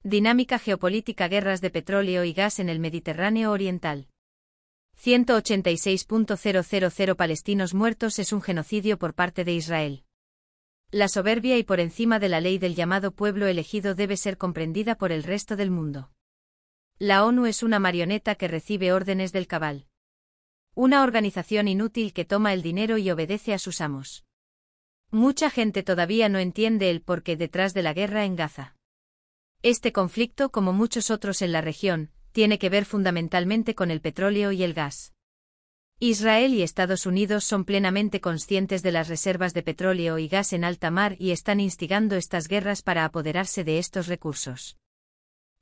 Dinámica geopolítica. Guerras de petróleo y gas en el Mediterráneo Oriental. 186.000 palestinos muertos es un genocidio por parte de Israel. La soberbia y por encima de la ley del llamado pueblo elegido debe ser comprendida por el resto del mundo. La ONU es una marioneta que recibe órdenes del cabal. Una organización inútil que toma el dinero y obedece a sus amos. Mucha gente todavía no entiende el porqué detrás de la guerra en Gaza. Este conflicto, como muchos otros en la región, tiene que ver fundamentalmente con el petróleo y el gas. Israel y Estados Unidos son plenamente conscientes de las reservas de petróleo y gas en alta mar y están instigando estas guerras para apoderarse de estos recursos.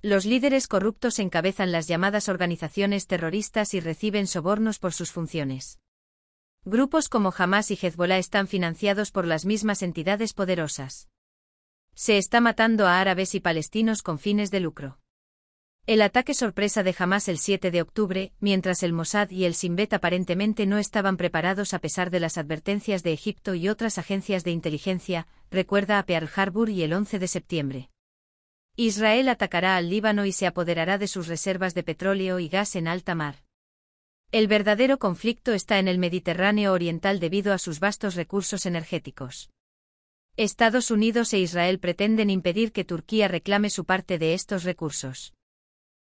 Los líderes corruptos encabezan las llamadas organizaciones terroristas y reciben sobornos por sus funciones. Grupos como Hamás y Hezbolá están financiados por las mismas entidades poderosas. Se está matando a árabes y palestinos con fines de lucro. El ataque sorpresa de Hamás el 7 de octubre, mientras el Mossad y el Shin Bet aparentemente no estaban preparados a pesar de las advertencias de Egipto y otras agencias de inteligencia, recuerda a Pearl Harbor y el 11 de septiembre. Israel atacará al Líbano y se apoderará de sus reservas de petróleo y gas en alta mar. El verdadero conflicto está en el Mediterráneo Oriental debido a sus vastos recursos energéticos. Estados Unidos e Israel pretenden impedir que Turquía reclame su parte de estos recursos.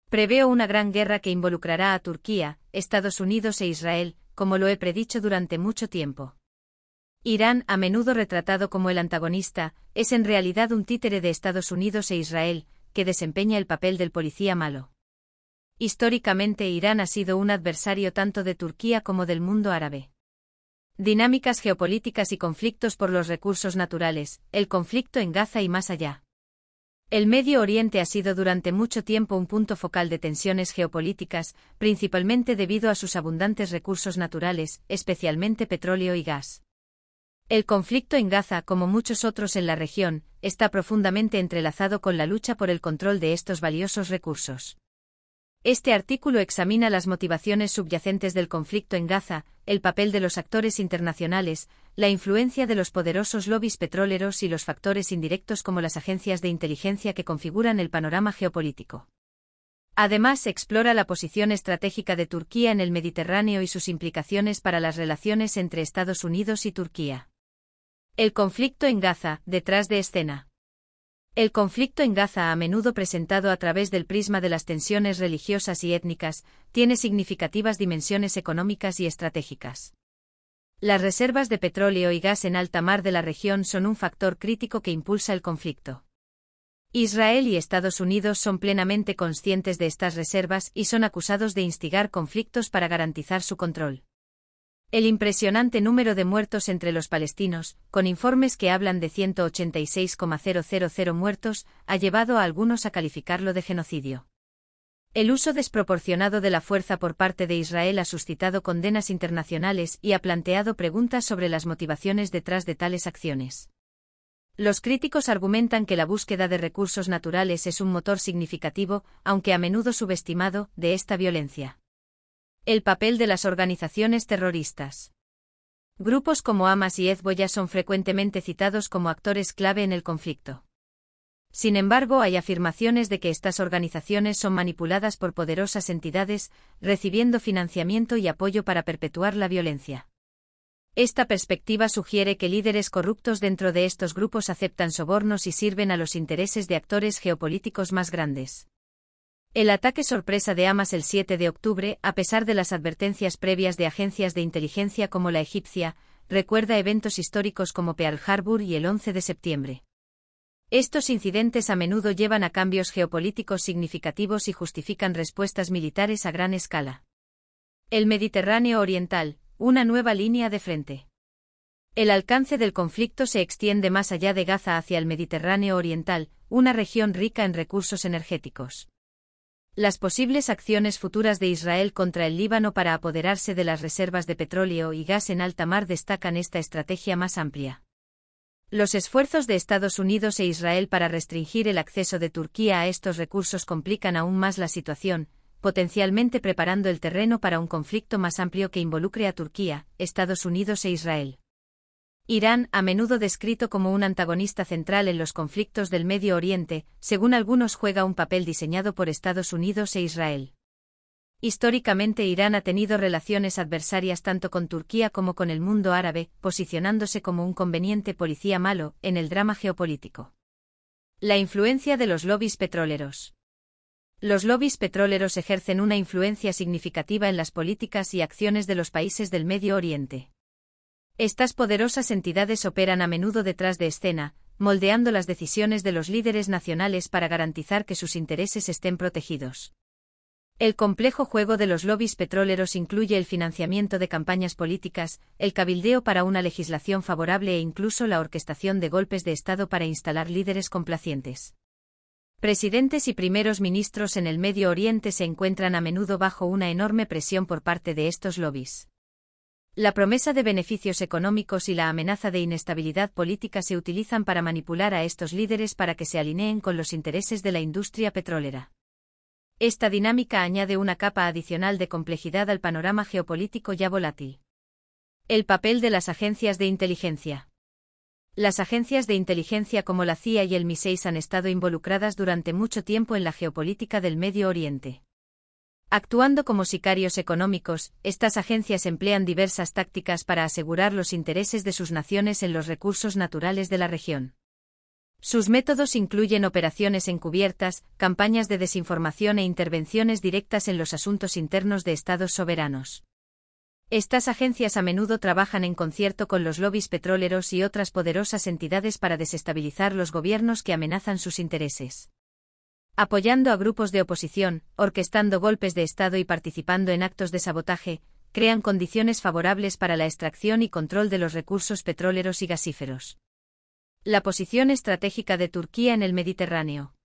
Preveo una gran guerra que involucrará a Turquía, Estados Unidos e Israel, como lo he predicho durante mucho tiempo. Irán, a menudo retratado como el antagonista, es en realidad un títere de Estados Unidos e Israel, que desempeña el papel del policía malo. Históricamente Irán ha sido un adversario tanto de Turquía como del mundo árabe. Dinámicas geopolíticas y conflictos por los recursos naturales, el conflicto en Gaza y más allá. El Medio Oriente ha sido durante mucho tiempo un punto focal de tensiones geopolíticas, principalmente debido a sus abundantes recursos naturales, especialmente petróleo y gas. El conflicto en Gaza, como muchos otros en la región, está profundamente entrelazado con la lucha por el control de estos valiosos recursos. Este artículo examina las motivaciones subyacentes del conflicto en Gaza, el papel de los actores internacionales, la influencia de los poderosos lobbies petroleros y los factores indirectos como las agencias de inteligencia que configuran el panorama geopolítico. Además, explora la posición estratégica de Turquía en el Mediterráneo y sus implicaciones para las relaciones entre Estados Unidos y Turquía. El conflicto en Gaza, detrás de escena. El conflicto en Gaza, a menudo presentado a través del prisma de las tensiones religiosas y étnicas, tiene significativas dimensiones económicas y estratégicas. Las reservas de petróleo y gas en alta mar de la región son un factor crítico que impulsa el conflicto. Israel y Estados Unidos son plenamente conscientes de estas reservas y son acusados de instigar conflictos para garantizar su control. El impresionante número de muertos entre los palestinos, con informes que hablan de 186.000 muertos, ha llevado a algunos a calificarlo de genocidio. El uso desproporcionado de la fuerza por parte de Israel ha suscitado condenas internacionales y ha planteado preguntas sobre las motivaciones detrás de tales acciones. Los críticos argumentan que la búsqueda de recursos naturales es un motor significativo, aunque a menudo subestimado, de esta violencia. El papel de las organizaciones terroristas. Grupos como Hamás y Hezbolá son frecuentemente citados como actores clave en el conflicto. Sin embargo, hay afirmaciones de que estas organizaciones son manipuladas por poderosas entidades, recibiendo financiamiento y apoyo para perpetuar la violencia. Esta perspectiva sugiere que líderes corruptos dentro de estos grupos aceptan sobornos y sirven a los intereses de actores geopolíticos más grandes. El ataque sorpresa de Hamás el 7 de octubre, a pesar de las advertencias previas de agencias de inteligencia como la egipcia, recuerda eventos históricos como Pearl Harbor y el 11 de septiembre. Estos incidentes a menudo llevan a cambios geopolíticos significativos y justifican respuestas militares a gran escala. El Mediterráneo Oriental, una nueva línea de frente. El alcance del conflicto se extiende más allá de Gaza hacia el Mediterráneo Oriental, una región rica en recursos energéticos. Las posibles acciones futuras de Israel contra el Líbano para apoderarse de las reservas de petróleo y gas en alta mar destacan esta estrategia más amplia. Los esfuerzos de Estados Unidos e Israel para restringir el acceso de Turquía a estos recursos complican aún más la situación, potencialmente preparando el terreno para un conflicto más amplio que involucre a Turquía, Estados Unidos e Israel. Irán, a menudo descrito como un antagonista central en los conflictos del Medio Oriente, según algunos juega un papel diseñado por Estados Unidos e Israel. Históricamente Irán ha tenido relaciones adversarias tanto con Turquía como con el mundo árabe, posicionándose como un conveniente policía malo en el drama geopolítico. La influencia de los lobbies petroleros. Los lobbies petroleros ejercen una influencia significativa en las políticas y acciones de los países del Medio Oriente. Estas poderosas entidades operan a menudo detrás de escena, moldeando las decisiones de los líderes nacionales para garantizar que sus intereses estén protegidos. El complejo juego de los lobbies petroleros incluye el financiamiento de campañas políticas, el cabildeo para una legislación favorable e incluso la orquestación de golpes de Estado para instalar líderes complacientes. Presidentes y primeros ministros en el Medio Oriente se encuentran a menudo bajo una enorme presión por parte de estos lobbies. La promesa de beneficios económicos y la amenaza de inestabilidad política se utilizan para manipular a estos líderes para que se alineen con los intereses de la industria petrolera. Esta dinámica añade una capa adicional de complejidad al panorama geopolítico ya volátil. El papel de las agencias de inteligencia. Las agencias de inteligencia como la CIA y el MI6 han estado involucradas durante mucho tiempo en la geopolítica del Medio Oriente. Actuando como sicarios económicos, estas agencias emplean diversas tácticas para asegurar los intereses de sus naciones en los recursos naturales de la región. Sus métodos incluyen operaciones encubiertas, campañas de desinformación e intervenciones directas en los asuntos internos de estados soberanos. Estas agencias a menudo trabajan en concierto con los lobbies petroleros y otras poderosas entidades para desestabilizar los gobiernos que amenazan sus intereses. Apoyando a grupos de oposición, orquestando golpes de Estado y participando en actos de sabotaje, crean condiciones favorables para la extracción y control de los recursos petroleros y gasíferos. La posición estratégica de Turquía en el Mediterráneo.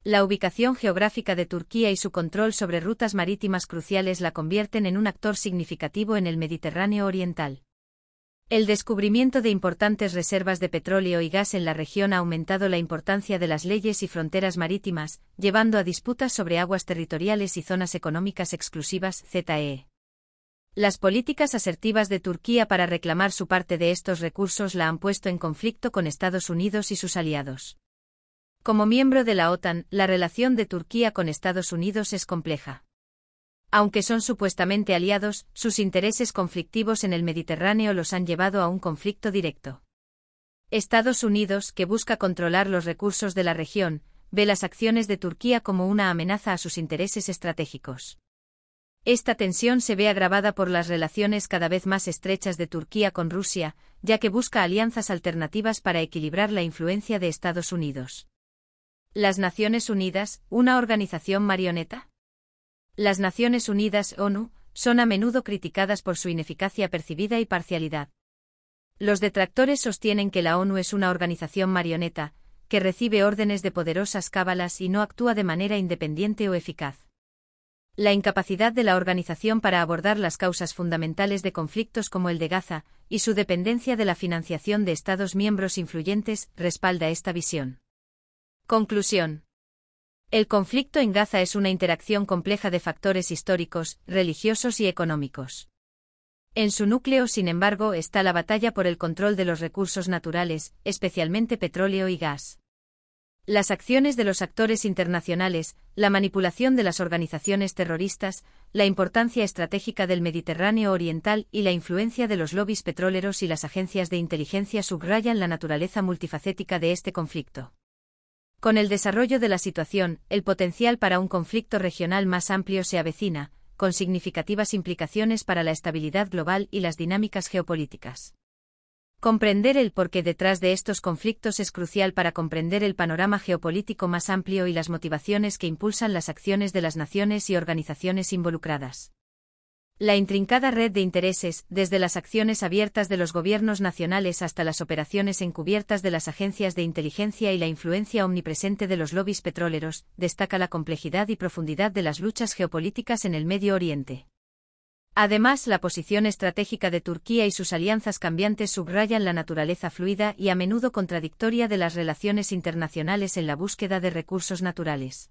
La ubicación geográfica de Turquía y su control sobre rutas marítimas cruciales la convierten en un actor significativo en el Mediterráneo oriental. El descubrimiento de importantes reservas de petróleo y gas en la región ha aumentado la importancia de las leyes y fronteras marítimas, llevando a disputas sobre aguas territoriales y zonas económicas exclusivas (ZEE). Las políticas asertivas de Turquía para reclamar su parte de estos recursos la han puesto en conflicto con Estados Unidos y sus aliados. Como miembro de la OTAN, la relación de Turquía con Estados Unidos es compleja. Aunque son supuestamente aliados, sus intereses conflictivos en el Mediterráneo los han llevado a un conflicto directo. Estados Unidos, que busca controlar los recursos de la región, ve las acciones de Turquía como una amenaza a sus intereses estratégicos. Esta tensión se ve agravada por las relaciones cada vez más estrechas de Turquía con Rusia, ya que busca alianzas alternativas para equilibrar la influencia de Estados Unidos. ¿Las Naciones Unidas, una organización marioneta? Las Naciones Unidas, ONU, son a menudo criticadas por su ineficacia percibida y parcialidad. Los detractores sostienen que la ONU es una organización marioneta, que recibe órdenes de poderosas cábalas y no actúa de manera independiente o eficaz. La incapacidad de la organización para abordar las causas fundamentales de conflictos como el de Gaza, y su dependencia de la financiación de Estados miembros influyentes, respalda esta visión. Conclusión. El conflicto en Gaza es una interacción compleja de factores históricos, religiosos y económicos. En su núcleo, sin embargo, está la batalla por el control de los recursos naturales, especialmente petróleo y gas. Las acciones de los actores internacionales, la manipulación de las organizaciones terroristas, la importancia estratégica del Mediterráneo oriental y la influencia de los lobbies petroleros y las agencias de inteligencia subrayan la naturaleza multifacética de este conflicto. Con el desarrollo de la situación, el potencial para un conflicto regional más amplio se avecina, con significativas implicaciones para la estabilidad global y las dinámicas geopolíticas. Comprender el porqué detrás de estos conflictos es crucial para comprender el panorama geopolítico más amplio y las motivaciones que impulsan las acciones de las naciones y organizaciones involucradas. La intrincada red de intereses, desde las acciones abiertas de los gobiernos nacionales hasta las operaciones encubiertas de las agencias de inteligencia y la influencia omnipresente de los lobbies petroleros, destaca la complejidad y profundidad de las luchas geopolíticas en el Medio Oriente. Además, la posición estratégica de Turquía y sus alianzas cambiantes subrayan la naturaleza fluida y a menudo contradictoria de las relaciones internacionales en la búsqueda de recursos naturales.